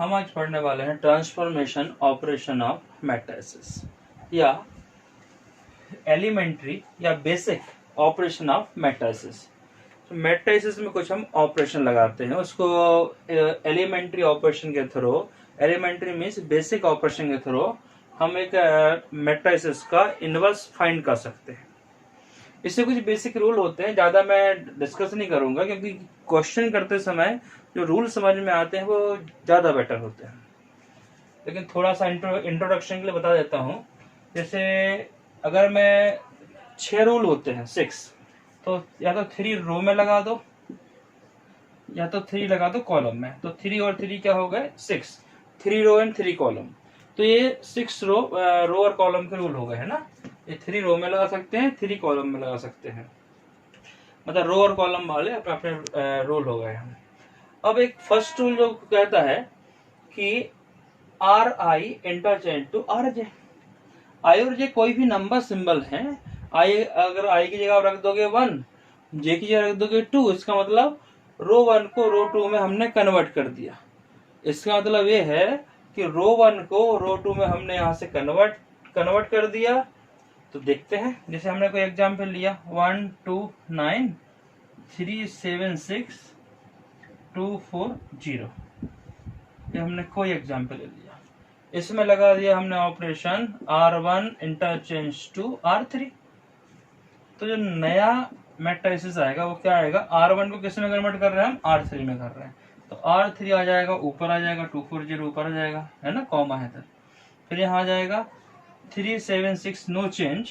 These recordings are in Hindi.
हम आज पढ़ने वाले हैं ट्रांसफॉर्मेशन ऑपरेशन ऑफ मैट्रिसेस या एलिमेंट्री या बेसिक ऑपरेशन ऑफ मैट्रिसेस। तो मैट्रिसेस में कुछ हम ऑपरेशन लगाते हैं, उसको एलिमेंट्री ऑपरेशन के through, elementary means basic operation के थ्रू हम एक मैट्रिसेस का इनवर्स फाइंड कर सकते हैं। इससे कुछ बेसिक रूल होते हैं, ज्यादा मैं डिस्कस नहीं करूंगा क्योंकि क्वेश्चन करते समय जो रूल समझ में आते हैं वो ज्यादा बेटर होते हैं। लेकिन थोड़ा सा इंट्रोडक्शन के लिए बता देता हूं। जैसे अगर मैं 6 रूल होते हैं 6, तो या तो 3 रो में लगा दो या तो 3 लगा दो कॉलम में। तो 3 और 3 क्या हो गए 6, 3 रो एंड 3 कॉलम। तो ये 6 रो और कॉलम के रूल हो गए है ना। ये 3 रो में लगा सकते हैं, 3 कॉलम में लगा सकते हैं, मतलब रो और कॉलम वाले अपने अपने रूल हो गए हैं। अब एक फर्स्ट रूल जो कहता है कि R I interchange to R J. I और जे कोई भी नंबर सिंबल है, आई अगर आई की जगह रख दोगे 1, जे की जगह रख दोगे 2, इसका मतलब रो 1 को रो 2 में हमने कन्वर्ट कर दिया। इसका मतलब ये है कि रो 1 को रो 2 में हमने यहां से कन्वर्ट कर दिया। तो देखते हैं, जैसे हमने कोई एग्जाम्पल लिया 1 2 9 3 7 6 2 4 0, ये हमने कोई एग्जाम्पल ले लिया। इसमें लगा दिया हमने operation R1 interchange to R3। तो जो नया मैट्रिसेस आएगा वो क्या आएगा, R1 को किस में कन्वर्ट कर रहे हैं हम, R3 में कर रहे हैं। तो R3 आ जाएगा, ऊपर आ जाएगा 2 4 0 ऊपर आ जाएगा, है ना, कॉमा है तो फिर यहाँ आ जाएगा 3 7 6 नो चेंज,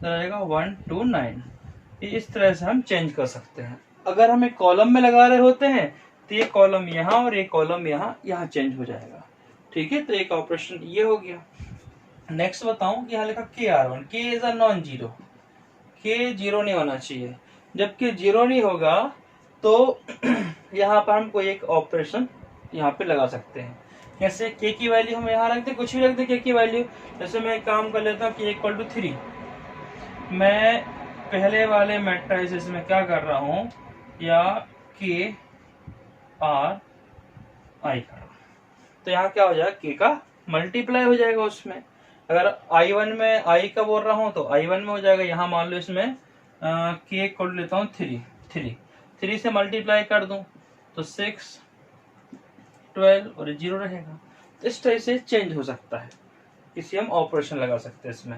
तो आएगा 1 2 9। इस तरह से हम चेंज कर सकते हैं। अगर हम एक कॉलम में लगा रहे होते हैं तो ये कॉलम यहाँ और ये कॉलम यहाँ चेंज हो जाएगा। ठीक है, तो एक ऑपरेशन ये हो गया। नेक्स्ट बताऊं कि यहाँ लिखा KR1, K is a non zero, K 0 नहीं होना चाहिए। जबकि 0 नहीं होगा तो यहाँ पर हम कोई एक ऑपरेशन यहाँ पे लगा सकते हैं। जैसे K की वैल्यू हम यहाँ रख दे, कुछ भी रख दे K की वैल्यू। जैसे मैं एक काम कर लेता हूँ कि इक्वल टू 3, मैं पहले वाले मैट्रिसेस में क्या कर रहा हूँ, या KRI कर रहा हूँ। तो यहाँ क्या हो जाएगा, K का मल्टीप्लाई हो जाएगा उसमें। अगर I1 में I का बोल रहा हूँ तो I1 में हो जाएगा। यहाँ मान लो इसमें K कर लेता हूँ 3 से मल्टीप्लाई कर दूं तो 6 12 और 0 रहेगा। इस तरह से चेंज हो सकता है, किसी हम ऑपरेशन लगा सकते हैं इसमें,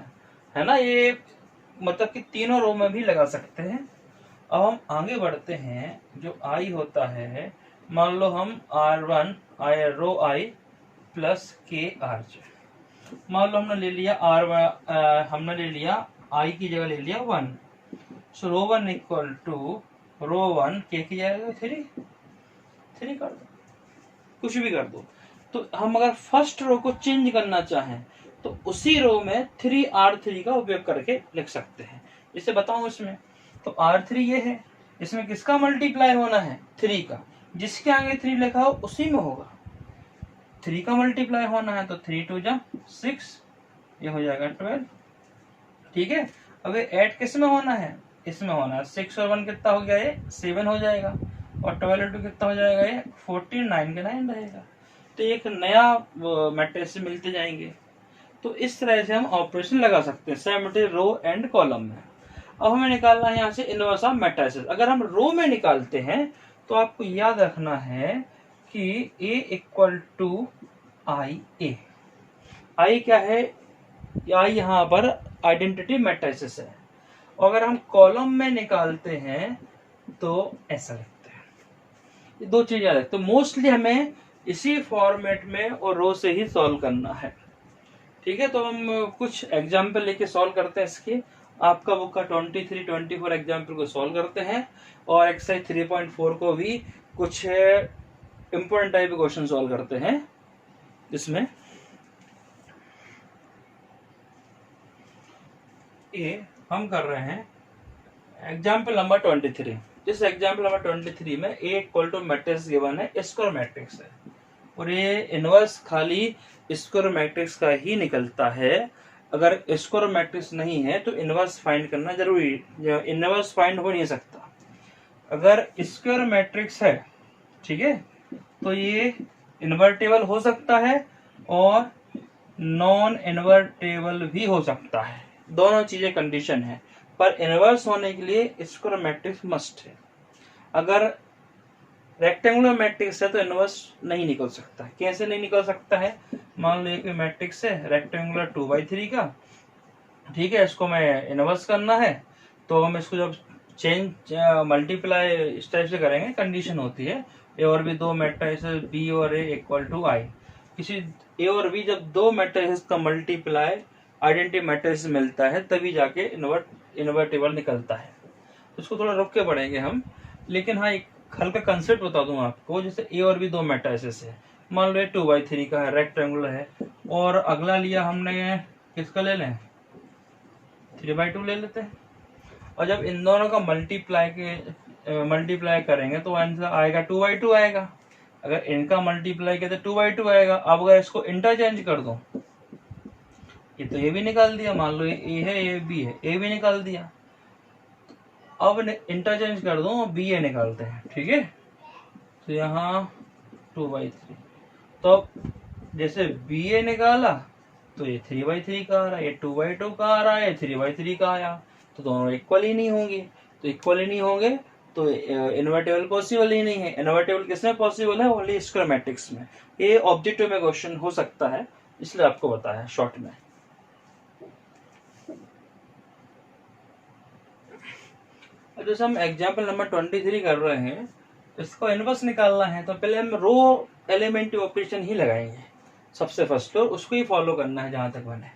है ना। ये मतलब कि तीनों रो में भी लगा सकते हैं। अब हम आगे बढ़ते हैं। जो I होता है, मान लो हम R1 row I plus KRJ, मान लो हमने ले लिया हमने ले लिया I की जगह ले लिया 1। सो रो 1 इक्वल टू रो 1 K की जगह 3 कर दो, कुछ भी कर दो। तो हम अगर फर्स्ट रो को चेंज करना चाहें तो उसी रो में 3R3 का उपयोग करके लिख सकते हैं। इसे बताऊं इसमें, तो R3 ये है, इसमें किसका मल्टीप्लाई होना है, 3 का। जिसके आगे 3 लिखा हो उसी में होगा। 3 का मल्टीप्लाई होना है तो 3 2 जा 6, ये हो जाएगा 12। ठीक है, अब ऐड किस में होना है, इसमें होना है। 6 और 1 कितना हो गया, ये 7 हो जाएगा, और 12 और 2 कितना हो जाएगा, ये 14, 9 के 9 रहेगा। तो एक नया मैट्रिक्स मिलते जाएंगे। तो इस तरह से हम ऑपरेशन लगा सकते हैं सिमेट्री रो एंड कॉलम में। अब हमें निकालना है यहाँ से इनवर्स ऑफ मैट्रिसेस। अगर हम रो में निकालते हैं तो आपको याद रखना है कि A इक्वल टू आई ए। आई क्या है, आई यहाँ पर आइडेंटिटी मैट्रिसेस है। और अगर हम कॉलम में निकालते हैं तो ऐसा लिखते हैं। ये दो चीजें याद रखते, तो मोस्टली हमें इसी फॉर्मेट में और रो से ही सॉल्व करना है। ठीक है, तो हम कुछ एग्जाम्पल लेके सॉल्व करते हैं इसके। आपका बुक का 23 24 एग्जाम्पल को सॉल्व करते हैं, और एक्सरसाइज 3.4 को भी कुछ इंपॉर्टेंट टाइप के क्वेश्चन सॉल्व करते हैं। इसमें ये हम कर रहे हैं एग्जाम्पल नंबर 23। इस एग्जाम्पल नंबर 23 में A equal to matrix given है, स्क्वायर मैट्रिक्स है, और ये इनवर्स खाली स्क्वायर मैट्रिक्स का ही निकलता है। अगर स्क्वायर मैट्रिक्स नहीं है तो इनवर्स फाइंड करना जरूरी है, इनवर्स फाइंड हो नहीं सकता। अगर स्क्वायर मैट्रिक्स है, ठीक है, तो ये इन्वर्टेबल हो सकता है और नॉन इन्वर्टेबल भी हो सकता है, दोनों चीजें कंडीशन है। पर इनवर्स होने के लिए स्क्वायर मैट्रिक्स मस्ट है। अगर रेक्टेंगुलर मैट्रिक्स है तो इनवर्स नहीं निकल सकता। कैसे नहीं निकल सकता है? मान लो कि मैट्रिक्स है रेक्टेंगुलर 2/3 का, ठीक है, इसको मैं इनवर्स करना है, तो हम इसको जब चेंज मल्टीप्लाई इस टाइप से करेंगे, कंडीशन होती है ए और बी दो मैट्रिसेस बी और ए इक्वल टू आई। किसी ए और बी जब दो मैट्रिसेस का मल्टीप्लाई आइडेंटिटी मैट्रिक्स मिलता है तभी जाके इन्वर्टेबल निकलता है। इसको थोड़ा रुक के पढ़ेंगे हम, लेकिन हाँ एक हल्का कंसेप्ट बता दूं आपको। जैसे ए और बी दो मैट्रिसेस है, मान लो 2/3 का है, रेक्टेंगुलर है, और अगला लिया हमने, किसका ले लें, 3/2 ले लेते हैं। और जब इन दोनों का मल्टीप्लाई करेंगे तो आंसर आएगा 2/2 आएगा। अगर इनका मल्टीप्लाई किया तो 2/2 आएगा। अब अगर इसको इंटरचेंज कर दो, ये तो ए भी निकाल दिया, मान लो ये ए है ये बी है, ए भी निकाल दिया। अब इंटरचेंज कर दो, बी ए निकालते हैं, ठीक है। तो यहाँ 2/3, तो जैसे बी ए निकाला तो ये 3/3 का आ रहा है, ये 2/2 का आ रहा है, ये 3/3 का आया, तो दोनों इक्वल ही नहीं होंगे। तो इक्वल ही नहीं होंगे तो इन्वर्टेबल पॉसिबल ही नहीं है। इन्वर्टेबल किसमें पॉसिबल है? ओनली स्क्वायर मैट्रिक्स में। ये ऑब्जेक्टिव में क्वेश्चन हो सकता है, इसलिए आपको बताया शॉर्ट में। जैसे हम एग्जाम्पल नंबर 23 कर रहे हैं, इसको इनवर्स निकालना है तो पहले हम रो एलिमेंट्री ऑपरेशन ही लगाएंगे सबसे फर्स्ट फ्लोर, उसको ही फॉलो करना है जहां तक बने।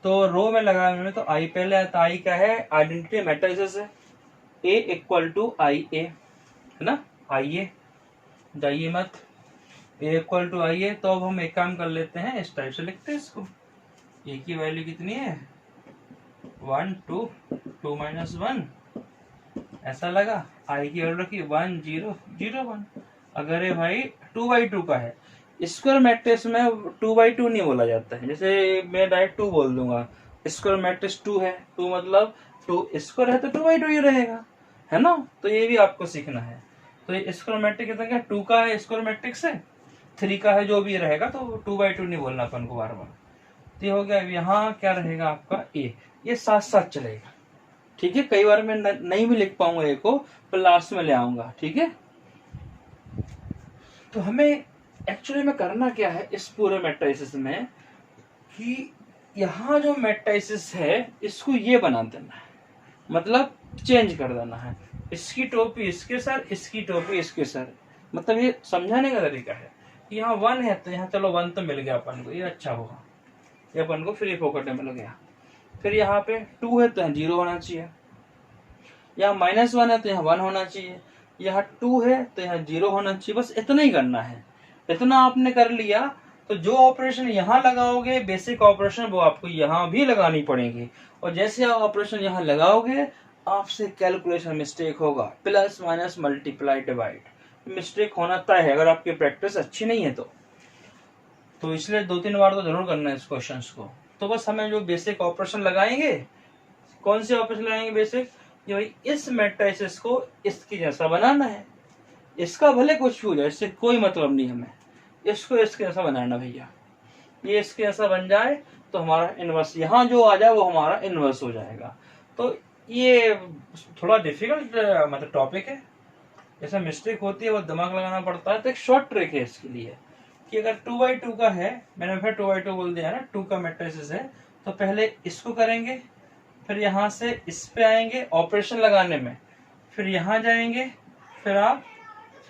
तो रो में लगाने में तो आई पहले आता, आई क्या है? आइडेंटिटी मैट्रिसेस है, ए इक्वल टू आई ए, है ना, आई ए, जाइए मत, ए इक्वल टू आई ए। तो अब हम एक काम कर लेते हैं, इस टाइप से लिखते हैं इसको। ए की वैल्यू कितनी है? 1 2 2 - 1, ऐसा लगा। आई की वैल्यू रखी 1 0 0 1। अगर ये भाई 2/2 का है, स्क्वायर मैट्रिक्स में 2/2 नहीं बोला जाता है। जैसे मैं डायरेक्ट 2 बोल दूंगा, स्क्वायर मैट्रिक्स 2 है, 2 मतलब 2 स्क्वायर है तो 2/2 ही रहेगा, है ना। तो ये भी आपको सीखना है। तो ये स्क्वायर मैट्रिक्स कितना क्या? 2 का है स्क्वायर मैट्रिक्स है, 3 का है, जो भी रहेगा, तो 2/2 नहीं बोलना अपन को बार बार। तो ये हो गया। यहाँ क्या रहेगा आपका? ए, ये साथ साथ चलेगा, ठीक है। कई बार मैं नहीं भी लिख पाऊंगा ए को, पर लास्ट में ले आऊंगा, ठीक है। तो हमें एक्चुअली में करना क्या है इस पूरे मैट्रिसेस में, कि यहाँ जो मैट्रिसेस है इसको ये बना देना है, मतलब चेंज कर देना है। इसकी टोपी इसके सर, इसकी टोपी इसके सर, मतलब ये समझाने का तरीका है। यहाँ 1 है तो यहाँ चलो 1 तो मिल गया अपन को, ये अच्छा हुआ, ये अपन को फ्री पॉकेट में मिल गया। फिर यहाँ पे 2 है तो यहाँ 0 होना चाहिए, यहाँ -1 है तो यहाँ 1 होना चाहिए, यहाँ 2 है तो यहाँ 0 होना चाहिए। बस इतना ही करना है। इतना आपने कर लिया तो जो ऑपरेशन यहाँ लगाओगे बेसिक ऑपरेशन, वो आपको यहाँ भी लगानी पड़ेगी। और जैसे आप ऑपरेशन यहाँ लगाओगे आपसे कैलकुलेशन मिस्टेक होगा, plus minus multiply divide, mistake होना तय है अगर आपकी प्रैक्टिस अच्छी नहीं है तो इसलिए 2-3 बार तो जरूर करना है इस क्वेश्चन को। तो बस हमें जो बेसिक ऑपरेशन लगाएंगे, कौन से ऑपरेशन लगाएंगे बेसिक? ये भाई इस मैट्रिसेस को इसकी जैसा बनाना है, इसका भले कुछ भी हो जाए, इससे कोई मतलब नहीं हमें, इसको इसके जैसा बनाना भैया। ये इसके जैसा बन जाए तो हमारा इनवर्स, यहाँ जो आ जाए वो हमारा इनवर्स हो जाएगा। तो ये थोड़ा डिफिकल्ट मतलब टॉपिक है, जैसे मिस्टेक होती है वो दिमाग लगाना पड़ता है। तो एक शॉर्ट ट्रिक है इसके लिए कि अगर 2/2 का है, मैंने फिर 2/2 बोल दिया ना, 2 का मैट्रिसेस है, तो पहले इसको करेंगे, फिर यहाँ से इस पे आएंगे ऑपरेशन लगाने में, फिर यहाँ जाएंगे, फिर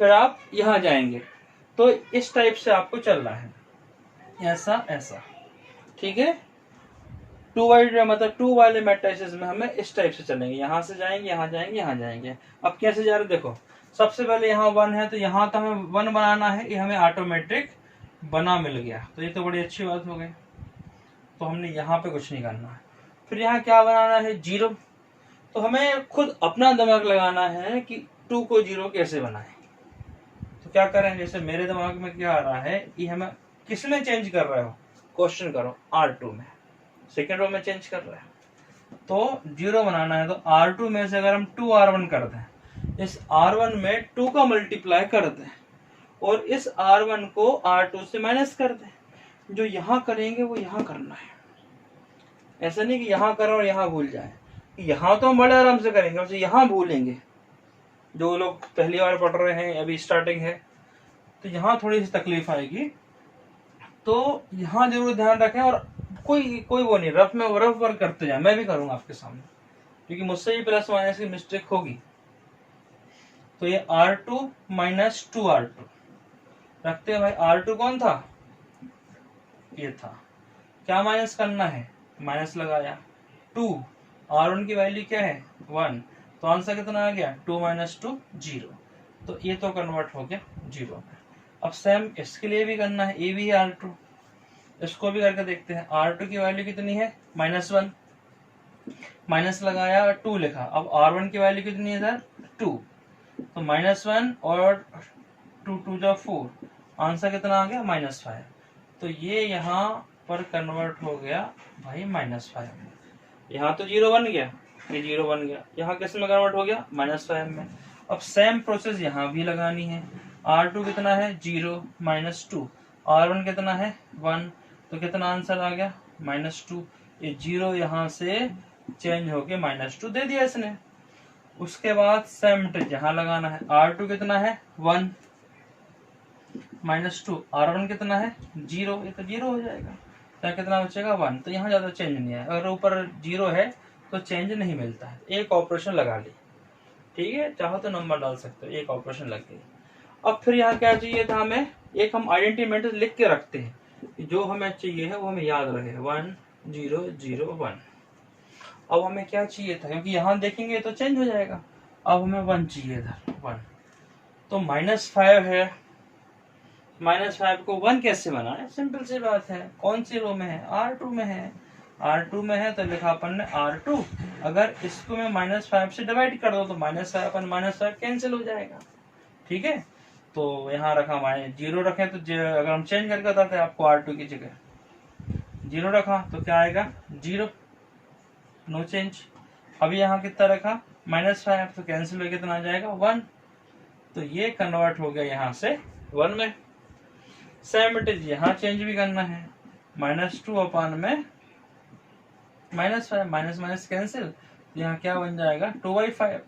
आप यहाँ जाएंगे। तो इस टाइप से आपको चलना है, ऐसा ऐसा, ठीक है। 2/2 मतलब 2 वाले मैट्रिसेस में हमें इस टाइप से चलेंगे, यहाँ से जाएंगे, यहाँ जाएंगे, यहाँ जाएंगे। अब कैसे जा रहे देखो, सबसे पहले यहाँ 1 है तो यहाँ तो हमें 1 बनाना है, ये हमें ऑटोमेटिक बना मिल गया, तो ये तो बड़ी अच्छी बात हो गई। तो हमने यहाँ पे कुछ नहीं करना है। फिर यहाँ क्या बनाना है? 0। तो हमें खुद अपना दिमाग लगाना है कि 2 को 0 कैसे बनाए। तो क्या करें, जैसे मेरे दिमाग में क्या आ रहा है, ये हमें किस में चेंज कर रहे हो, क्वेश्चन करो, R2 में, सेकेंड रो में चेंज कर रहे हैं। तो 0 बनाना है तो R2 में से अगर हम 2R1 कर दें, इस R1 में 2 का मल्टीप्लाई कर दें और इस R1 को R2 से माइनस कर दें। जो यहाँ करेंगे वो यहाँ करना है, ऐसा नहीं कि यहाँ करें और यहाँ भूल जाए। यहाँ तो हम बड़े आराम से करेंगे और यहाँ भूलेंगे। जो लोग पहली बार पढ़ रहे हैं, अभी स्टार्टिंग है, तो यहाँ थोड़ी सी तकलीफ आएगी। तो यहाँ जरूर ध्यान रखें और कोई वो नहीं, रफ वर्क करते जाए। मैं भी करूंगा आपके सामने, क्योंकि मुझसे भी प्लस माइनस की मिस्टेक होगी। तो ये R2 माइनस 2R2 रखते हैं भाई। R2 कौन था? ये था। क्या माइनस करना है? माइनस लगाया 2। R1 की वैल्यू क्या है? 1। तो आंसर कितना आ गया? 2 माइनस 2 0। तो ये तो कन्वर्ट हो गया 0 में। अब सेम इसके लिए भी करना है, ये भी है R2, इसको भी करके देखते हैं। R2 की वैल्यू कितनी है? -1। माइनस लगाया 2 लिखा। अब R1 की वैल्यू कितनी है सर? 2। तो -1 और 2 2 जा 4, आंसर कितना आ गया? -5। तो ये यहाँ पर कन्वर्ट हो गया भाई -5 में। यहाँ तो 0 बन गया, ये 0 बन गया। यहाँ किस में कन्वर्ट हो गया? -5 में। अब सेम प्रोसेस यहाँ भी लगानी है। R2 कितना है? 0 माइनस 2। R1 कितना है? 1। तो कितना आंसर आ गया? -2। ये 0 यहाँ से चेंज होके -2 दे दिया इसने। उसके बाद सेम ट्रिक यहाँ लगाना है। R2 कितना है? 1 -2। R1 कितना है? 0। ये तो 0 हो जाएगा। तो कितना बचेगा? 1। तो यहाँ ज्यादा चेंज नहीं है। अगर ऊपर 0 है तो चेंज नहीं मिलता है। एक ऑपरेशन लगा ली, ठीक है, चाहो तो नंबर डाल सकते हो। एक ऑपरेशन लग गई। अब फिर यहाँ क्या चाहिए था हमें? एक हम आइडेंटिटी मैट्रिक्स लिख के रखते हैं, जो हमें चाहिए है वो हमें याद रहे, 1 0 0 1। अब हमें क्या चाहिए था? क्योंकि यहाँ देखेंगे तो चेंज हो जाएगा। अब हमें 1 चाहिए था, 1। तो -5 है। -5 को 1 कैसे बनाए? सिंपल सी बात है। कौन सी रो में है? R2 में है। R2 में है तो लिखा अपन ने R2। अगर इसको मैं -5 से डिवाइड कर दो तो -5 अपन -5 कैंसिल हो जाएगा, ठीक है। तो यहाँ रखा 0 रखे, तो अगर हम चेंज करके बताते हैं आपको, R2 की जगह 0 रखा तो क्या आएगा? 0, नो चेंज। अभी यहाँ कितना रखा? -5, तो कैंसिल हो कितना आ जाएगा? 1। तो ये कन्वर्ट हो गया यहाँ से 1 में। सेम इट इज यहाँ चेंज भी करना है। -2 अपान में -5, माइनस माइनस कैंसिल, यहाँ क्या बन जाएगा? 2/5।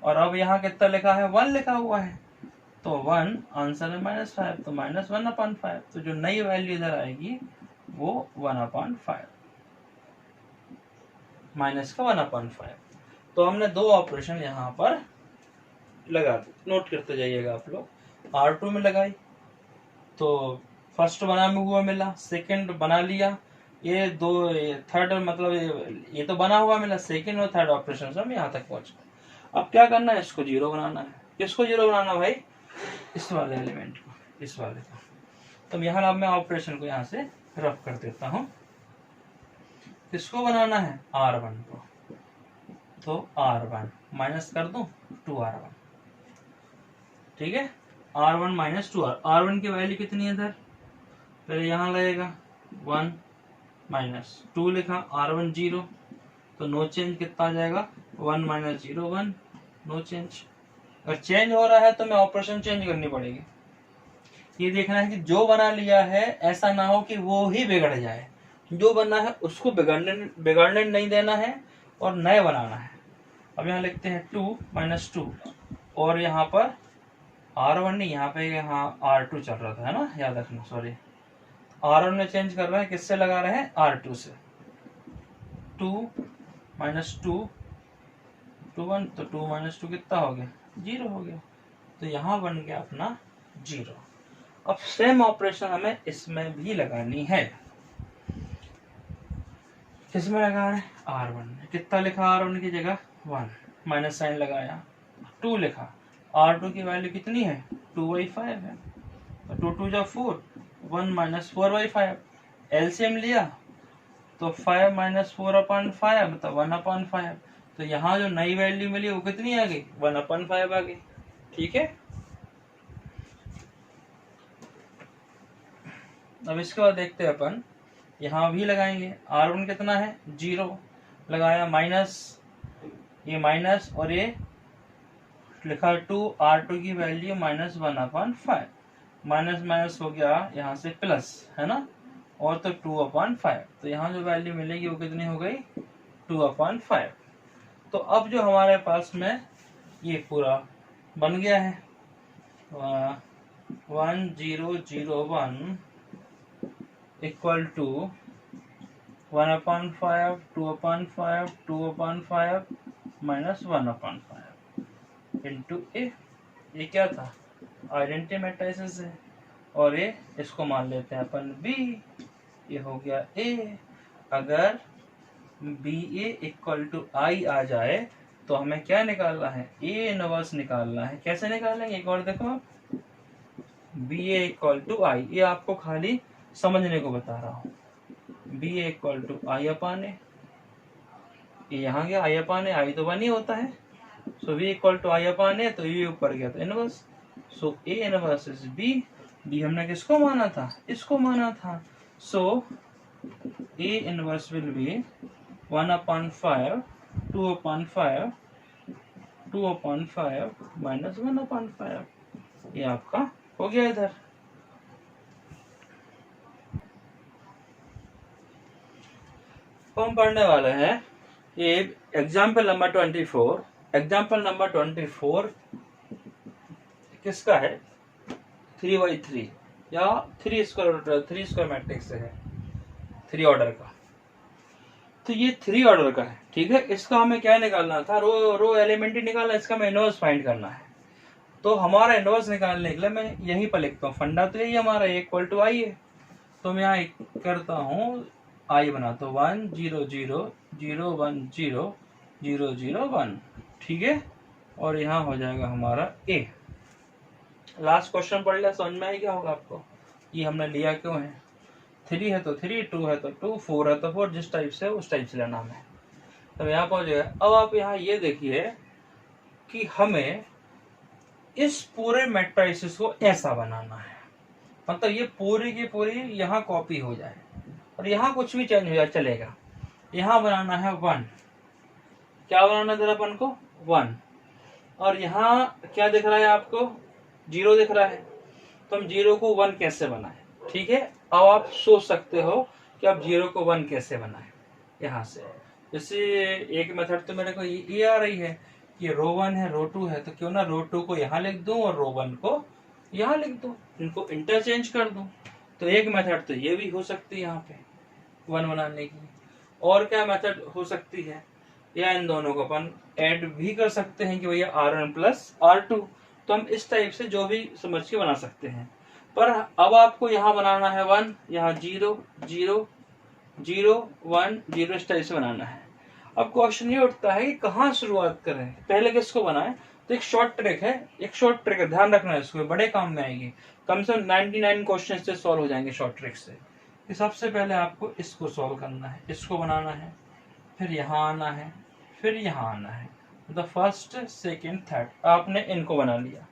और अब यहाँ कितना लिखा है? 1 लिखा हुआ है, तो 1 आंसर है -5, तो -1/5। तो जो नई वैल्यू इधर आएगी वो 1/5, माइनस का 1/5। तो हमने दो ऑपरेशन यहाँ पर लगा दी, नोट करते जाइएगा आप लोग। R2 में लगाई तो फर्स्ट बना में हुआ मिला, सेकंड बना लिया, ये दो थर्ड, मतलब ये तो बना हुआ मिला, सेकंड और थर्ड ऑपरेशन से हम यहाँ तक पहुंच गए। अब क्या करना है? इसको 0 बनाना है। किसको 0 बनाना भाई? इस वाले एलिमेंट को, इस वाले को। तो यहाँ अब मैं ऑपरेशन को यहाँ से रफ कर देता हूँ। किसको बनाना है? R1 को। तो R1 माइनस कर दूं 2R1, ठीक है। R1 माइनस 2R, R1 की वैल्यू कितनी है इधर? पहले यहाँ लगेगा 1 माइनस 2 लिखा, R1 0, तो नो चेंज कितना आ जाएगा? 1 माइनस 0 1, नो चेंज। अगर चेंज हो रहा है तो मैं ऑपरेशन चेंज करनी पड़ेगी। ये देखना है कि जो बना लिया है ऐसा ना हो कि वो ही बिगड़ जाए। जो बना है उसको बिगड़ने नहीं देना है और नए बनाना है। अब यहाँ लिखते हैं 2 माइनस 2, और यहाँ पर R1 नहीं, यहाँ पे यहाँ R2 चल रहा था, है ना, याद रखना, सॉरी। R1 में चेंज कर रहे हैं, किससे लगा रहे हैं? R2 से। 2 माइनस 2 2 1, तो 2 माइनस 2 कितना हो गया? 0 हो गया। तो यहाँ बन गया अपना 0। अब सेम ऑपरेशन हमें इसमें भी लगानी है। किसमें लगा रहे हैं? R1 में। कितना लिखा R1 की जगह? 1, माइनस साइन लगाया, 2 लिखा। R2 की वैल्यू कितनी है? 2/5 है, 2 2 जा 4, 1 माइनस 4/5। एलसीएम लिया तो 5 माइनस 4/5 मतलब 1/5। तो यहाँ जो नई वैल्यू मिली वो कितनी आ गई? 1/5 आ गई, ठीक है। अब इसके बाद देखते हैं अपन, यहाँ भी लगाएंगे। R1 कितना है? 0 लगाया, माइनस, ये माइनस और ये लिखा 2, R2 की वैल्यू -1/5। माइनस माइनस हो गया यहाँ से प्लस, है ना, और तो 2/5, तो यहाँ जो वैल्यू मिलेगी वो कितनी हो गई 2/5। तो अब जो हमारे पास में ये पूरा बन गया है 1001 इक्वल टू 1/5 2/5 2/5 माइनस 1/5 इंटू ए। ये क्या था, आइडेंटिटी मैट्रिसेस है, और ये इसको मान लेते हैं अपन बी, ये हो गया ए। अगर बी ए इक्वल टू आई आ जाए तो हमें क्या निकालना है, ए इनवर्स निकालना है। कैसे निकालेंगे एक और देखो आप, बी ए इक्वल टू आई, ये आपको खाली समझने को बता रहा हूँ। B A equal to I upon ए, ये यहाँ गया आई अपान ए, आई तो वन ही होता है, so B equal to I upon A, तो ये ऊपर गया तो inverse, so A inverse is B. B हमने किसको माना था, इसको माना था, so A inverse will be 1/5 2/5 2/5 minus 1/5। ये आपका हो गया इधर। हम पढ़ने वाले हैं ये एग्जाम्पल नंबर 24। एग्जाम्पल नंबर 24 किसका है, 3/3 या 3 स्क्वायर मैट्रिक्स है, 3 ऑर्डर का। तो ये 3 ऑर्डर का है, ठीक है। इसका हमें क्या निकालना था, रो एलिमेंट ही निकालना, इसका हमें इनवर्स फाइंड करना है। तो हमारा इनवर्स निकालने के लिए मैं यहीं पर लिखता हूँ, फंडा तो यही हमारा इक्वल टू आई है। तो मैं यहाँ करता हूँ आई बनाता हूँ 1 0 0 0 1 0 0 0 1, ठीक है। और यहाँ हो जाएगा हमारा ए। लास्ट क्वेश्चन पढ़ लिया, समझ में आई क्या होगा आपको, ये हमने लिया क्यों है, 3 है तो 3, 2 है तो 2, 4 है तो 4, जिस टाइप से उस टाइप से लेना है। तो यहाँ पहुंच गया। अब आप यहाँ ये देखिए कि हमें इस पूरे मैट्रिसेस को ऐसा बनाना है, मतलब ये पूरी की पूरी यहाँ कॉपी हो जाए और यहाँ कुछ भी चेंज हो जाए चलेगा। यहाँ बनाना है 1, क्या बनाना है अपन को 1, और यहाँ क्या दिख रहा है आपको 0 दिख रहा है, तो हम 0 को 1 कैसे बनाए, ठीक है। अब आप सोच सकते हो कि आप 0 को 1 कैसे बनाए। यहाँ से जैसे एक मेथड तो मेरे को ये आ रही है कि रो 1 है रो 2 है, तो क्यों ना रो 2 को यहाँ लिख दूं और रो 1 को यहाँ लिख दूं, इनको इंटरचेंज कर दूं। तो एक मेथड तो ये भी हो सकती है यहाँ पे 1 बनाने की। और क्या मेथड हो सकती है, या इन दोनों को अपन ऐड भी कर सकते हैं कि भैया R1 प्लस R2। तो हम इस टाइप से जो भी समझ के बना सकते हैं। पर अब आपको यहाँ बनाना है 1, यहाँ 0 0 0 1 0, इस टाइप से बनाना है। अब क्वेश्चन ये उठता है कि कहाँ शुरुआत करें, पहले किसको बनाएं। तो एक शॉर्ट ट्रिक है, ध्यान रखना है, इसको बड़े काम में आएगी। कम से कम 99 क्वेश्चन से सॉल्व हो जाएंगे शॉर्ट ट्रिक से। कि सबसे पहले आपको इसको सॉल्व करना है, इसको बनाना है, फिर यहाँ आना है, फिर यहाँ आना है, मतलब फर्स्ट सेकेंड थर्ड आपने इनको बना लिया।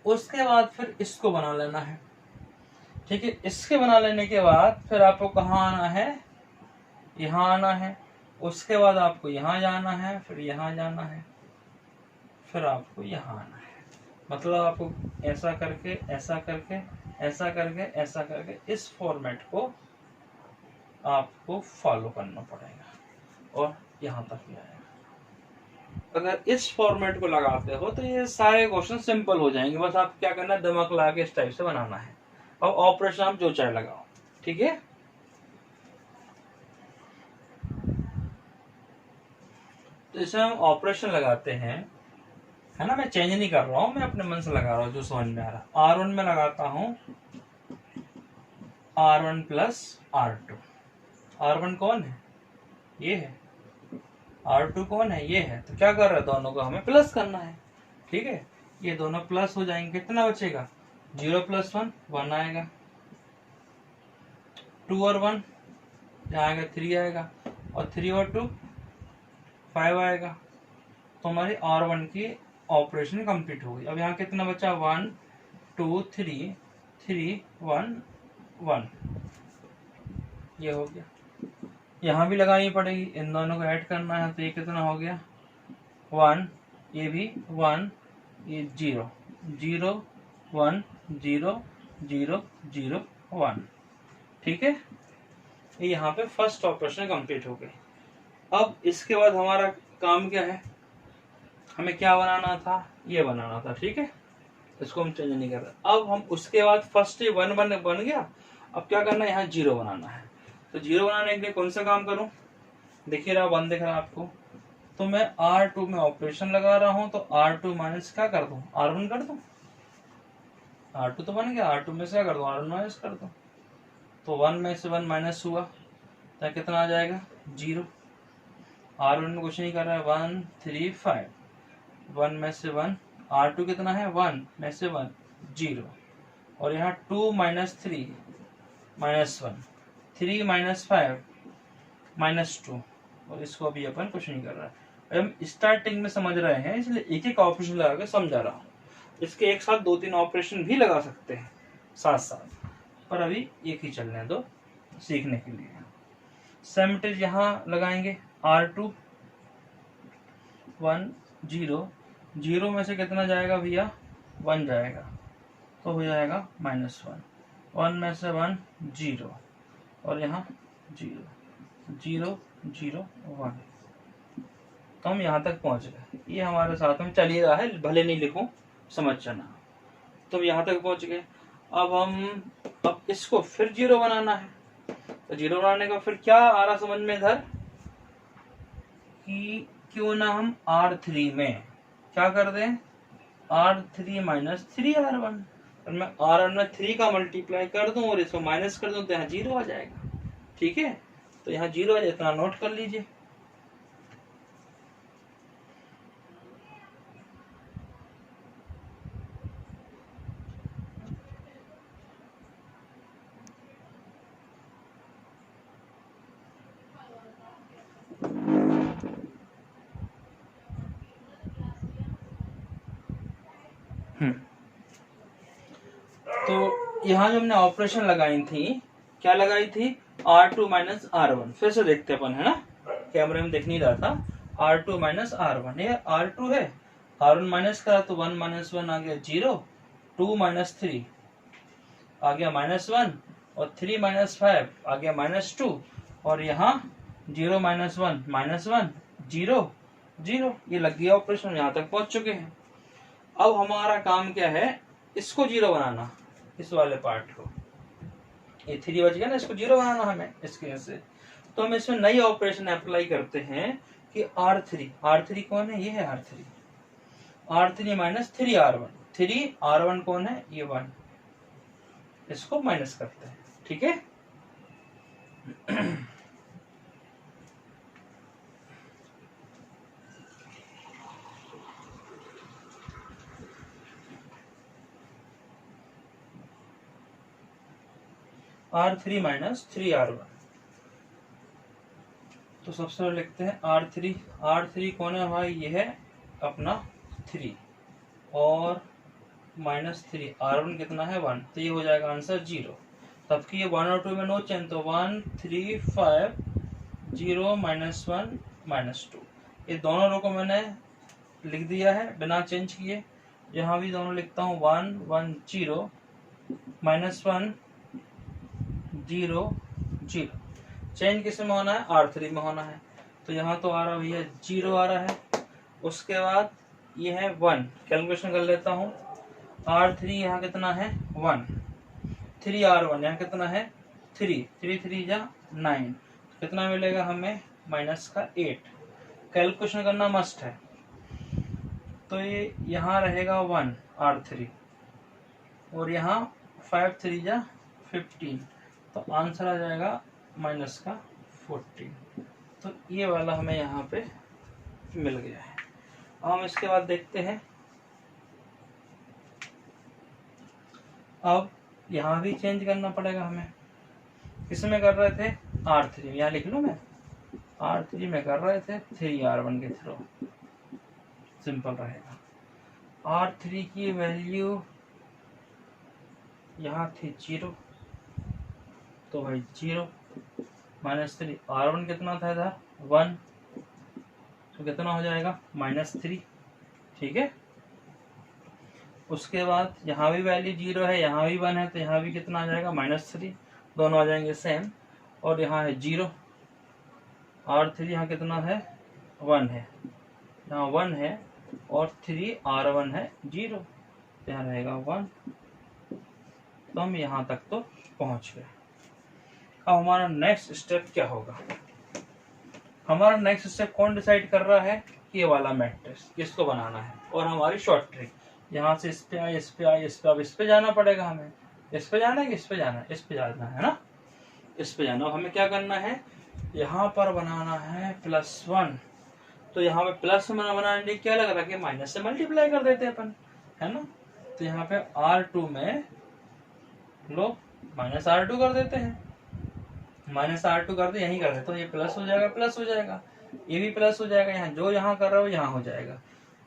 उसके बाद फिर इसको बना लेना है, ठीक है। इसके बना लेने के बाद फिर आपको कहाँ आना है, यहाँ आना है। उसके बाद आपको यहाँ जाना है, फिर यहाँ जाना है, फिर आपको यहाँ आना है। मतलब आपको ऐसा करके ऐसा करके ऐसा करके ऐसा करके इस फॉर्मेट को आपको फॉलो करना पड़ेगा और यहाँ तक ही आएगा। अगर इस फॉर्मेट को लगाते हो तो ये सारे क्वेश्चन सिंपल हो जाएंगे। बस आप क्या करना है, दिमाग लगा के इस टाइप से बनाना है। अब ऑपरेशन आप जो चाहे लगाओ, ठीक है। तो इसमें हम ऑपरेशन लगाते हैं, है ना। मैं चेंज नहीं कर रहा हूं, मैं अपने मन से लगा रहा हूं जो समझ में आ रहा। R1 में लगाता हूं R1 प्लस R2। R1 कौन है, ये है। R2 कौन है, ये है। तो क्या कर रहा है, दोनों को हमें प्लस करना है, ठीक है। ये दोनों प्लस हो जाएंगे, कितना बचेगा 0 + 1 1 आएगा, 2 और 1 यहाँ आएगा 3 आएगा, और 3 और 2 5 आएगा। तो हमारी R1 की ऑपरेशन कंप्लीट हो गई। अब यहाँ कितना बचा 1 2 3 3 1 1, ये हो गया। यहाँ भी लगानी पड़ेगी, इन दोनों को ऐड करना है। तो ये कितना हो गया 1, ये भी 1, ये 0 0 1 0 0 0 1। ठीक है, ये यहाँ पे फर्स्ट ऑपरेशन कंप्लीट हो गई। अब इसके बाद हमारा काम क्या है, हमें क्या बनाना था, ये बनाना था। ठीक है, इसको हम चेंज नहीं कर रहे। अब हम उसके बाद फर्स्ट 1 बन गया, अब क्या करना है, यहाँ 0 बनाना है। तो 0 बनाने के लिए कौन सा काम करूं, देखिए रहा 1 दिख रहा है आपको, तो मैं R2 में ऑपरेशन लगा रहा हूं, तो R2 माइनस क्या कर दूं, R1 कर दूं। R2 तो बन गया, R2 में से क्या कर दूं, R1 माइनस कर दूं। तो 1 में से 1 माइनस हुआ तो कितना आ जाएगा, 0। R1 में कुछ नहीं कर रहा है, 1 3 5, 1 में से 1, R2 कितना है, 1 में से 1 0, और यहाँ 2 माइनस 3 माइनस 1, 3 माइनस 5 माइनस 2, और इसको अभी अपन कुछ नहीं कर रहा है। हम स्टार्टिंग में समझ रहे हैं, इसलिए एक एक ऑपरेशन लगा के समझा रहा हूँ। इसके एक साथ 2-3 ऑपरेशन भी लगा सकते हैं साथ साथ, पर अभी एक ही चलने दो सीखने के लिए। सेमटेज यहाँ लगाएंगे, R2 1 0, 0 में से कितना जाएगा भैया, 1 जाएगा, तो हो जाएगा -1, 1 में से 1 0, और यहाँ 0 0 0 1। तो हम यहाँ तक पहुंच गए, ये हमारे साथ में चल ही रहा है, भले नहीं लिखूं समझ जाना। तो यहाँ तक पहुंच गए। अब इसको फिर 0 बनाना है, तो 0 बनाने का फिर क्या आ रहा समझ में इधर, कि क्यों ना हम R3 में क्या कर दें, R3 माइनस 3R1, और मैं R1 में 3 का मल्टीप्लाई कर दूं और इसको माइनस कर दूं तो यहाँ 0 आ जाएगा। ठीक है, तो यहाँ 0 आ जाए, इतना नोट कर लीजिए। तो यहाँ जो हमने ऑपरेशन लगाई थी, क्या लगाई थी, R2 माइनस R1। फिर से देखते अपन, है ना, कैमरे में देख नहीं रहा था। R2 माइनस R1, ये R2 है, R1 माइनस करा तो 1 माइनस 1 आ गया 0, 2 माइनस 3 आ गया -1, और 3 माइनस 5 आ गया -2, और यहाँ 0 माइनस 1 -1 0 0। ये लग गया ऑपरेशन, यहाँ तक पहुंच चुके हैं। अब हमारा काम क्या है, इसको 0 बनाना, इस वाले पार्ट को, ये 3 बच गया ना, इसको 0 बनाना हमें इसके से। तो हम इसमें नई ऑपरेशन अप्लाई करते हैं कि R3 कौन है, ये है R3 माइनस 3R1, 3R1 कौन है, ये 1, इसको माइनस करते हैं। ठीक है, R3 माइनस 3R1, तो सबसे पहले लिखते हैं R3 कौन है भाई, ये है अपना 3, और -3 R1 कितना है 1, तो ये हो जाएगा आंसर 0। तब कि ये 1 और 2 में नो चेंज, तो 1 3 5 0 -1 -2, ये दोनों रो को मैंने लिख दिया है बिना चेंज किए। यहाँ भी दोनों लिखता हूँ, 1 1 0 -1 0 0। चेंज किस में होना है, R3 में होना है, तो यहाँ तो आ रहा भैया 0 आ रहा है। उसके बाद ये है 1, कैलकुलेशन कर लेता हूँ, R3 यहाँ कितना है 1, 3R1 यहाँ कितना है 3, 3 3 जा 9, कितना मिलेगा हमें माइनस का 8। कैलकुलेशन करना मस्ट है, तो ये यहाँ रहेगा 1 R3, और यहाँ 5 3 जा 15, तो आंसर आ जाएगा माइनस का 14। तो ये वाला हमें यहाँ पे मिल गया है। हम इसके बाद देखते हैं, अब यहाँ भी चेंज करना पड़ेगा हमें। किसमें कर रहे थे, R3, यहाँ लिख लूँ मैं, R3 में कर रहे थे 3R1 के थ्रू, सिंपल रहेगा। R3 की वैल्यू यहाँ थी 0, तो भाई 0 -3, R1 कितना था इधर 1, तो कितना हो जाएगा -3। ठीक है, उसके बाद यहाँ भी वैल्यू 0 है, यहाँ भी 1 है, तो यहाँ भी कितना आ जाएगा -3, दोनों आ जाएंगे सेम। और यहाँ है 0, R3 यहाँ कितना है 1 है, यहाँ 1 है और 3 R1 है 0, यहाँ रहेगा 1। तो हम यहाँ तक तो पहुँच गए। अब हमारा नेक्स्ट स्टेप क्या होगा? हमारा नेक्स्ट स्टेप कौन डिसाइड कर रहा है? ये वाला मैट्रिक्स, किसको बनाना है। और हमारी शॉर्ट ट्रिक, यहाँ से इस पे आए, इस पे आए, इस पे, अब इस पे जाना पड़ेगा हमें। इस पे जाना है कि इस पे जाना है? इस पे जाना है ना, इस पे जाना। हमें क्या करना है, यहाँ पर बनाना है +1। तो यहाँ पे प्लस बनाने के लिए क्या लग रहा है कि माइनस से मल्टीप्लाई कर देते हैं अपन, है ना। तो यहाँ पे R2 में लो -R2 कर देते हैं, -R2 कर दे, यही कर दे, तो ये प्लस हो जाएगा, प्लस हो जाएगा, ये भी प्लस हो जाएगा, यहाँ जो यहाँ कर रहा हो यहाँ हो जाएगा।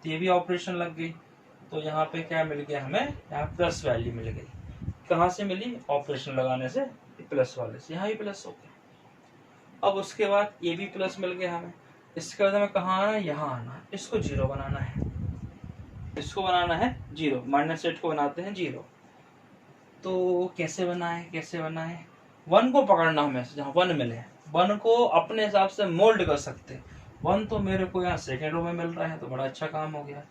तो ये भी ऑपरेशन लग गई। तो यहाँ पे क्या मिल गया हमें, यहाँ प्लस वैल्यू मिल गई। कहाँ से मिली? ऑपरेशन लगाने से, प्लस वाले से। यहाँ भी प्लस हो गया। अब उसके बाद ये भी प्लस मिल गया हमें। इसके बाद हमें कहाँ आना है, यहाँ आना है, इसको 0 बनाना है, इसको बनाना है 0, -8 को बनाते हैं 0। तो कैसे बनाए, कैसे बनाए? 1 को पकड़ना हमें, जहाँ 1 मिले, 1 को अपने हिसाब से मोल्ड कर सकते हैं। 1 तो मेरे को यहाँ सेकेंड रो में मिल रहा है, तो बड़ा अच्छा काम हो गया।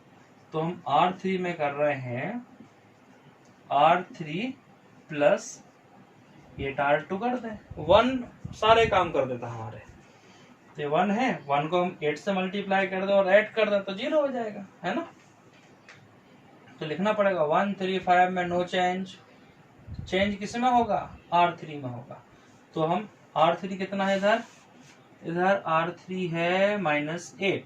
तो हम R3 में कर रहे हैं R3 + 8R2 कर दें, 1 सारे काम कर देता हमारे। तो 1 है, 1 को हम 8 से मल्टीप्लाई कर दें और ऐड कर दें तो 0 हो जाएगा, है ना। तो लिखना पड़ेगा 1 3 5 में नो चेंज। चेंज किस में होगा? R3 में होगा। तो हम R3 कितना है इधर, इधर R3 है -8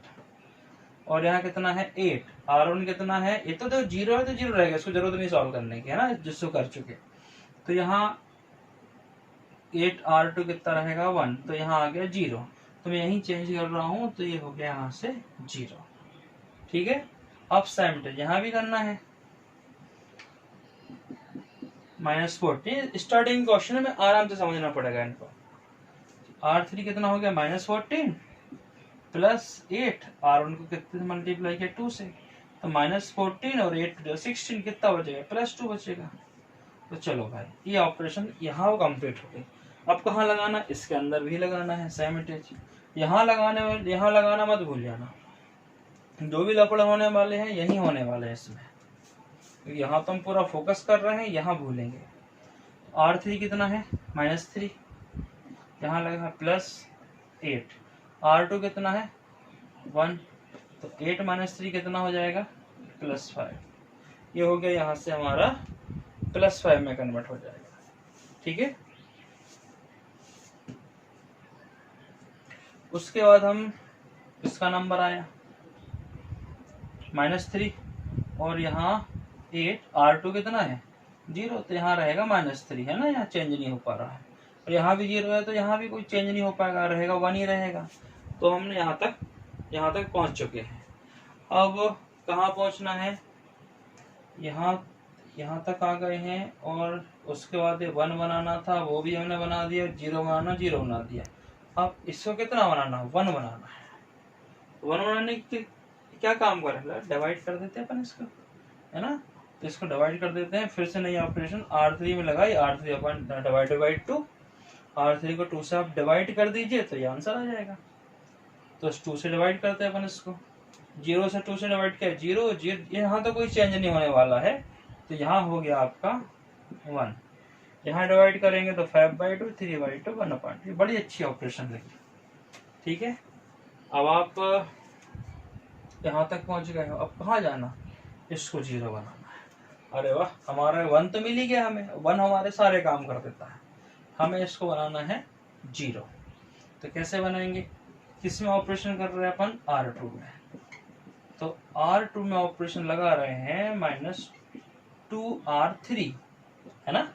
और यहाँ कितना है 8। R1 कितना है, ये तो 0 है तो 0 रहेगा, इसको जरूरत नहीं सॉल्व करने की, है ना, जिसको कर चुके। तो यहाँ 8R2 कितना रहेगा 1, तो यहाँ आ गया 0। तो मैं यही चेंज कर रहा हूँ, तो ये हो गया यहाँ से 0। ठीक है। अब सेम यहाँ भी करना है, -14। स्टार्टिंग क्वेश्चन में आराम से समझना पड़ेगा इनको। R3 कितना हो गया -14 + 8, R1 को कितने से मल्टीप्लाई किया 2 से, तो -14 और 8 16, कितना बचेगा +2 बचेगा। तो चलो भाई, ये ऑपरेशन यहाँ कंप्लीट हो गई। अब कहाँ लगाना, इसके अंदर भी लगाना है सेम इटेज। यहाँ लगाना मत भूल जाना, जो भी लफड़े होने वाले हैं यही होने वाले हैं इसमें। यहाँ तो हम पूरा फोकस कर रहे हैं, यहाँ भूलेंगे। R3 कितना है -3, यहाँ लगा +8। R2 कितना है 1, तो 8 - 3 कितना हो जाएगा +5। ये हो गया, यहाँ से हमारा +5 में कन्वर्ट हो जाएगा। ठीक है। उसके बाद हम, इसका नंबर आया -3 और यहाँ 8, R2 कितना है 0, तो यहाँ रहेगा -3, है ना, यहाँ चेंज नहीं हो पा रहा है। और यहाँ भी 0 है, तो यहाँ भी कोई चेंज नहीं हो पाएगा, रहेगा 1 ही रहेगा। तो हमने यहाँ तक पहुँच चुके हैं। अब कहाँ पहुँचना है, यहाँ तक आ गए हैं। और उसके बाद 1 बनाना था, वो भी हमने बना दिया, 0 बना दिया। अब इसको कितना बनाना है, 1 बनाना है। 1 बनाने के क्या काम करें, डिवाइड कर देते हैं अपन इसको, है ना। तो इसको डिवाइड कर देते हैं, फिर से नई ऑपरेशन R3 में लगाई, R3 upon divide by 2, R3 को 2 से आप डिवाइड कर दीजिए तो ये आंसर आ जाएगा। तो 2 से डिवाइड करते हैं अपन इसको, 0 से 2 से डिवाइड किया 0, यहाँ तो कोई चेंज नहीं होने वाला है, तो यहाँ हो गया आपका 1। यहाँ डिवाइड करेंगे तो 5/2, 3/2, 1/2। बड़ी अच्छी ऑपरेशन लगी। ठीक है। अब आप यहाँ तक पहुँच गए हो, अब कहाँ जाना, इसको 0 बनाना है। अरे वाह, हमारा 1 तो मिल ही गया हमें, 1 हमारे सारे काम कर देता है। हमें इसको बनाना है 0। तो कैसे बनाएंगे, किस में ऑपरेशन कर रहे हैं अपन, R2 में। तो R2 में ऑपरेशन लगा रहे हैं -2R3, है ना।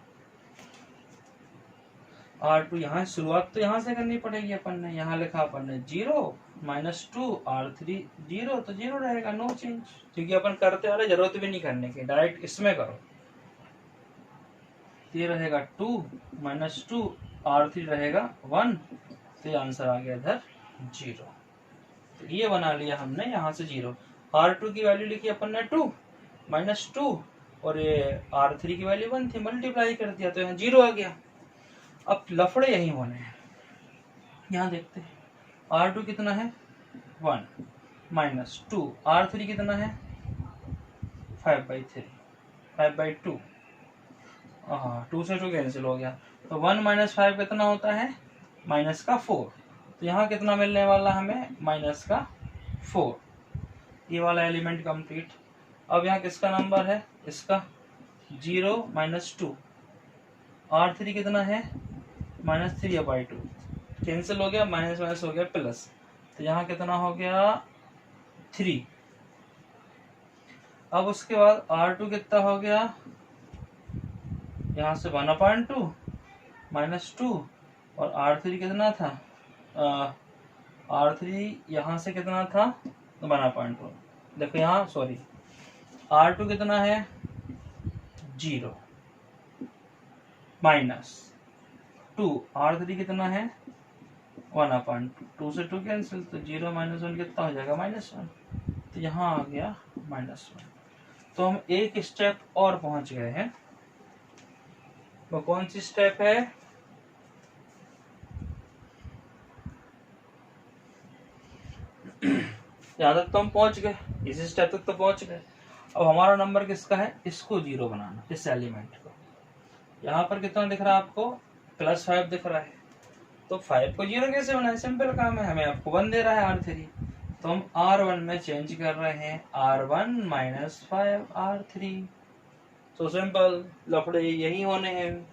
R2 यहाँ शुरुआत तो यहाँ से करनी पड़ेगी अपन ने, यहाँ लिखा अपन ने 0 -2R3 0, तो 0 रहेगा, नो चेंज, क्योंकि अपन करते आ रहे, जरूरत भी नहीं करने की, डायरेक्ट इसमें करो। ये रहेगा 2 -2R3 रहेगा 1, तो ये आंसर आ गया इधर 0। तो ये बना लिया हमने यहाँ से 0। R2 की वैल्यू लिखी अपन ने 2 -2 और ये R3 की वैल्यू 1 थी, मल्टीप्लाई कर दिया तो यहाँ 0 आ गया। अब लफड़े यही होने हैं। यहाँ देखते हैं R2 कितना है 1 माइनस 2, R3 कितना है 5/3, 5/2, हाँ 2 से 2 कैंसिल हो गया, तो 1 माइनस 5 कितना होता है माइनस का 4, तो यहाँ कितना मिलने वाला हमें माइनस का 4। ये वाला एलिमेंट कंप्लीट। अब यहाँ किसका नंबर है, इसका 0 माइनस 2, R3 कितना है माइनस 3/2, कैंसिल हो गया, माइनस माइनस हो गया प्लस, तो यहाँ कितना हो गया 3। अब उसके बाद R2 कितना हो गया, यहाँ से 1/2 माइनस 2, और R3 कितना था R3 यहाँ से कितना था 1/2, देखो यहाँ सॉरी R2 कितना है 0 माइनस 2, R3 कितना है 1/2, 2 से 2 कैंसिल, तो 0 माइनस 1 कितना हो जाएगा -1, तो यहाँ आ गया -1। तो हम एक स्टेप और पहुंच गए हैं, वो कौन सी स्टेप है, यहाँ तक तो हम पहुंच गए, इसी स्टेप तक तो पहुंच गए। अब हमारा नंबर किसका है, इसको 0 बनाना, इस एलिमेंट को। यहाँ पर कितना दिख रहा है आपको +5 दिख रहा है, तो 5 को 0 कैसे बनाए, सिंपल काम है, हमें आपको 1 दे रहा है R3, तो हम R1 में चेंज कर रहे हैं R1 माइनस 5 R3, तो सिंपल लफड़े यही होने हैं,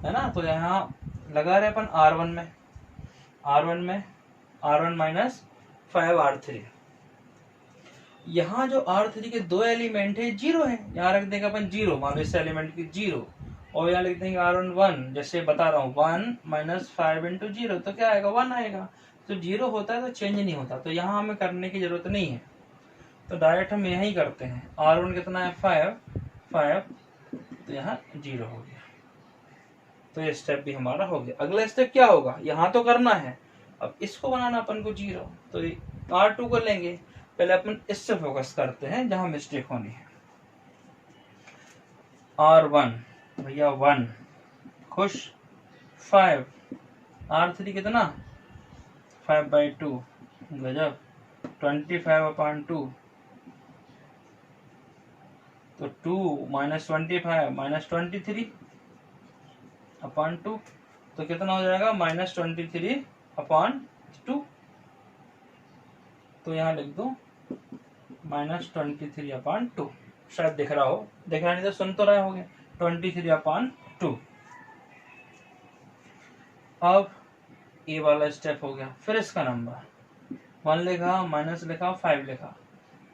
है ना। तो यहाँ लगा रहे अपन R1 माइनस 5 R3। यहाँ जो R3 के दो एलिमेंट है 0 है, यहाँ रख देंगे अपन 0, मान लो इस एलिमेंट की 0, और यहाँ लिख देंगे R1 1, जैसे बता रहा हूँ 1 माइनस 5 इंटू 0, तो क्या आएगा 1 आएगा। तो 0 होता है तो चेंज नहीं होता, तो यहाँ हमें करने की जरूरत नहीं है, तो डायरेक्ट हम यही करते हैं। R1 कितना है 5, तो यहाँ 0 हो गया, तो ये स्टेप भी हमारा हो गया। अगला स्टेप क्या होगा, यहाँ तो करना है, अब इसको बनाना अपन को 0, तो R2 को लेंगे, पहले अपन इससे फोकस करते हैं जहां मिस्टेक होनी है। R1 भैया 1 खुश, 5 R3 कितना 5/2 गजब, 25/2, तो 2 माइनस 25 माइनस 23/2, तो कितना हो जाएगा -23/2, तो यहाँ लिख दो -23/2, शायद दिख रहा हो, दिख रहा नहीं तो सुन तो रहे होगे, 23/2। अब ये वाला स्टेप हो गया, फिर इसका नंबर 1 लिखा, माइनस लिखा, 5 लिखा,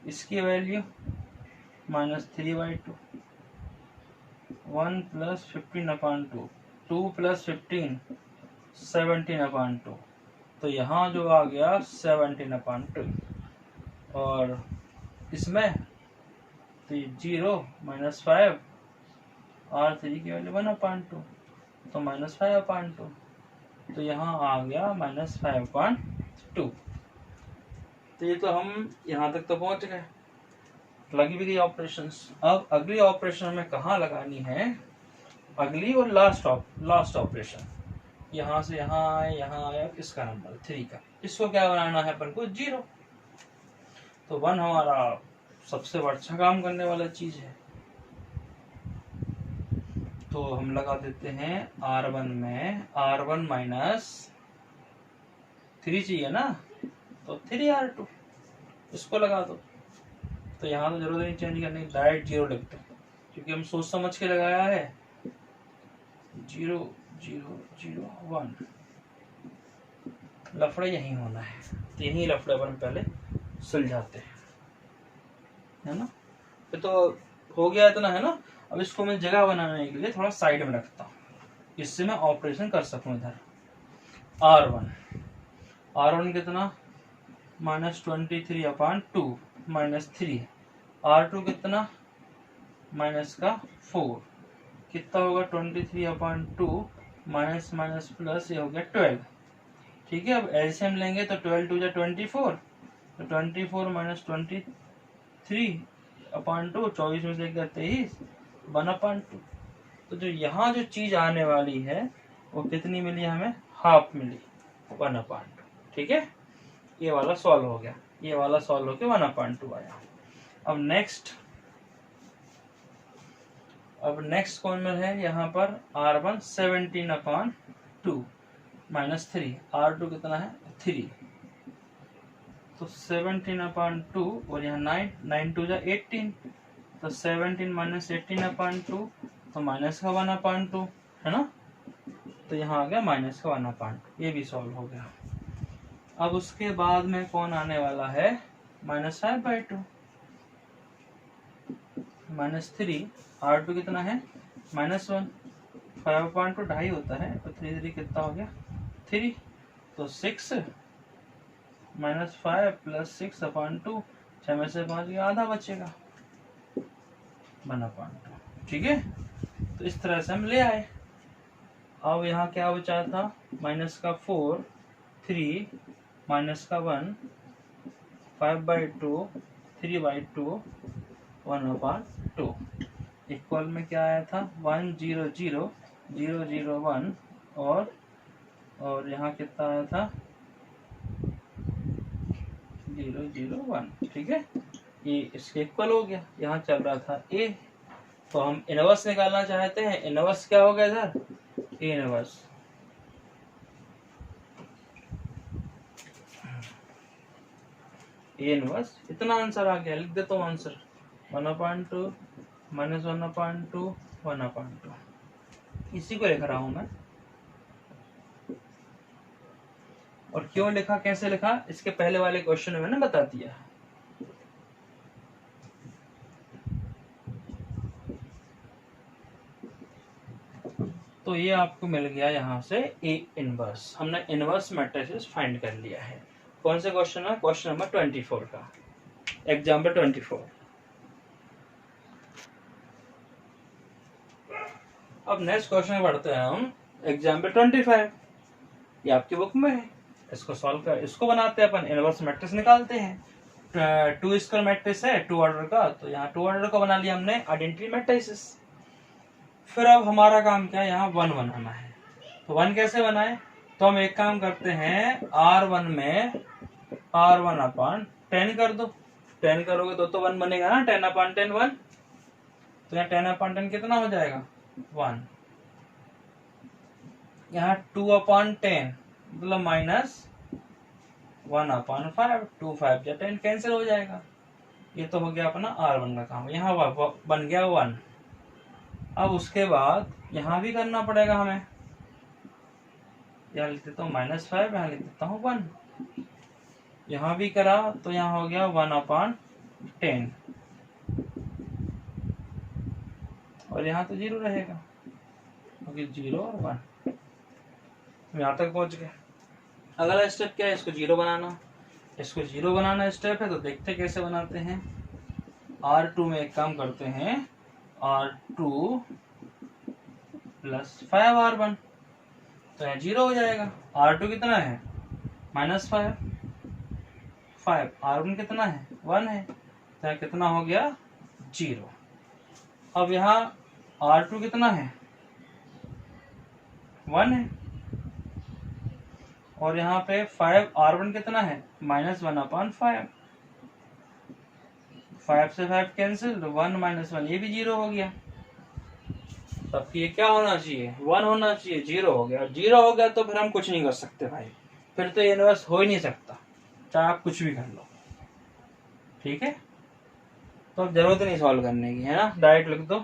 इसकी वैल्यू -3/2, 1 + 15/2, 2 + 15 17/2, तो यहाँ जो आ गया 17/2, और इसमें तो 0 माइनस 5 R3 की वैल्यू 1/2, तो -5/2, तो यहाँ आ गया -5/2। तो ये तो हम यहाँ तक तो पहुंच गए, लगी भी गई ऑपरेशंस। अब अगली ऑपरेशन में कहाँ लगानी है, अगली और लास्ट ऑपरेशन, यहाँ से यहाँ आया किसका नंबर 3 का, इसको क्या बनाना है अपन को 0, तो 1 हमारा सबसे अच्छा काम करने वाला चीज है, तो हम लगा देते हैं R1 में R1 माइनस 3 चाहिए ना, तो 3R2 इसको लगा दो, तो यहाँ तो जरूरत नहीं चेंज करने की, डायरेक्ट 0 लिखते हैं, क्योंकि हम सोच समझ के लगाया है। 0 0 0 1, लफड़े यही होना है, तो यही लफड़े अपन पहले सुलझाते हैं, है ना। फिर तो हो गया इतना, है ना। अब इसको मैं जगह बनाने के लिए थोड़ा साइड में रखता हूँ, इससे मैं ऑपरेशन कर सकूं इधर। R1 कितना -23/2 -3, R2 कितना माइनस का 4, कितना होगा 23/2 माइनस माइनस प्लस, ये हो गया 12, ठीक है। अब एलसीएम लेंगे तो 12 × 2 = 24, तो 24 - 23 1/2, 24 में से गया 23, 1/2। तो जो यहाँ जो चीज आने वाली है वो कितनी मिली हमें, हाफ मिली, 1/2। ठीक है, ये वाला सॉल्व हो गया, ये वाला सॉल्व होके 1/2 आया। अब नेक्स्ट कौन में है यहाँ पर, R1 17/2 -3, R2 कितना है 3, तो 17/2 और यहाँ 9 2 18, तो 17 - 18/2 तो माइनस का 1/2 है ना, तो यहाँ आ गया माइनस का 1/2, ये भी सॉल्व हो गया। अब उसके बाद में कौन आने वाला है, -5/2 -3, R2 कितना है -1, 5/2 ढाई होता है, तो 3 3 कितना हो गया 3, तो 6 -5 + 6/2, 6 में से 5 गया, आधा बचेगा 1/2। ठीक है, तो इस तरह से हम ले आए। अब यहाँ क्या बचा था, -4, 3, -1, 5/2, 3/2, 1/2। इक्वल में क्या आया था, 1 0 0 0 0 1, और यहाँ कितना आया था 0 0 1। ठीक है, ये इसके इक्वल हो गया। यहाँ चल रहा था A, तो हम इनवर्स निकालना चाहते हैं। इनवर्स क्या हो गया इधर, A इनवर्स, A इनवर्स, इतना आंसर आ गया। लिख देता हूँ आंसर, 1/2 -1/2 1/2, इसी को लिख रहा हूं मैं। और क्यों लिखा, कैसे लिखा, इसके पहले वाले क्वेश्चन में मैंने बता दिया। तो ये आपको मिल गया यहाँ से A इनवर्स। हमने इनवर्स मैट्रिसेस फाइंड कर लिया है। कौन से क्वेश्चन है, क्वेश्चन नंबर 24 का, एग्जाम्पल 24। अब नेक्स्ट क्वेश्चन में बढ़ते हैं हम, एग्जाम्पल 25, ये आपकी बुक में है। इसको सॉल्व कर, इसको बनाते हैं अपन, इनवर्स मैट्रिक्स निकालते हैं। 2 स्क्वायर मैट्रिक्स है 2 ऑर्डर का, तो यहाँ 2 ऑर्डर का बना लिया हमने आइडेंटिटी मैट्रिसेस। फिर अब हमारा काम क्या है, यहाँ 1 बनाना है। तो 1 कैसे बनाए, तो हम एक काम करते हैं, R1 में R1/10 कर दो। 10 करोगे तो 1 बनेगा ना, 10/10 1, तो यहाँ 10/10 कितना हो जाएगा 1। यहाँ 2/10 मतलब -1/5, 2 5 या 10 कैंसिल हो जाएगा। ये तो हो गया अपना R1 का काम। यहाँ बन गया 1। अब उसके बाद यहाँ भी करना पड़ेगा हमें, यहाँ लिख देता हूँ -5, यहाँ लिख देता हूँ 1। यहाँ भी करा तो यहाँ हो गया 1/10, और यहाँ तो 0 रहेगा, क्योंकि 0 और 1 यहाँ तक पहुंच गए। अगला स्टेप क्या है, इसको 0 बनाना। इसको 0 बनाना स्टेप है, तो देखते कैसे बनाते हैं। R2 में एक काम करते हैं, R2 + 5R1, तो यहाँ 0 हो जाएगा। R2 कितना है -5, R1 कितना है 1 है, तो यहाँ कितना हो गया 0। अब यहाँ R2 कितना है 1 है, और यहाँ पे 5R1 कितना है -1/5, 5 से 5 कैंसिल, 1 - 1 ये भी 0 हो गया। तब ये क्या होना चाहिए 1 होना चाहिए, 0 हो गया। 0 हो गया तो फिर हम कुछ नहीं कर सकते भाई, फिर तो इनवर्स हो ही नहीं सकता, चाहे आप कुछ भी कर लो। ठीक है, तो अब जरूरत नहीं सॉल्व करने की, है ना, डायरेक्ट लिख दो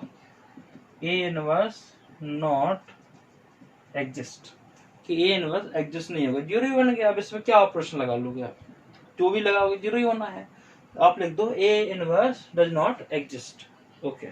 A इनवर्स नॉट एग्जिस्ट, कि A इनवर्स एग्जिस्ट नहीं होगा। 0 ही बन गया। अब इसमें क्या ऑपरेशन लगा लोगे आप, जो भी लगाओगे 0 ही होना है। तो आप लिख दो A inverse does not exist. Okay.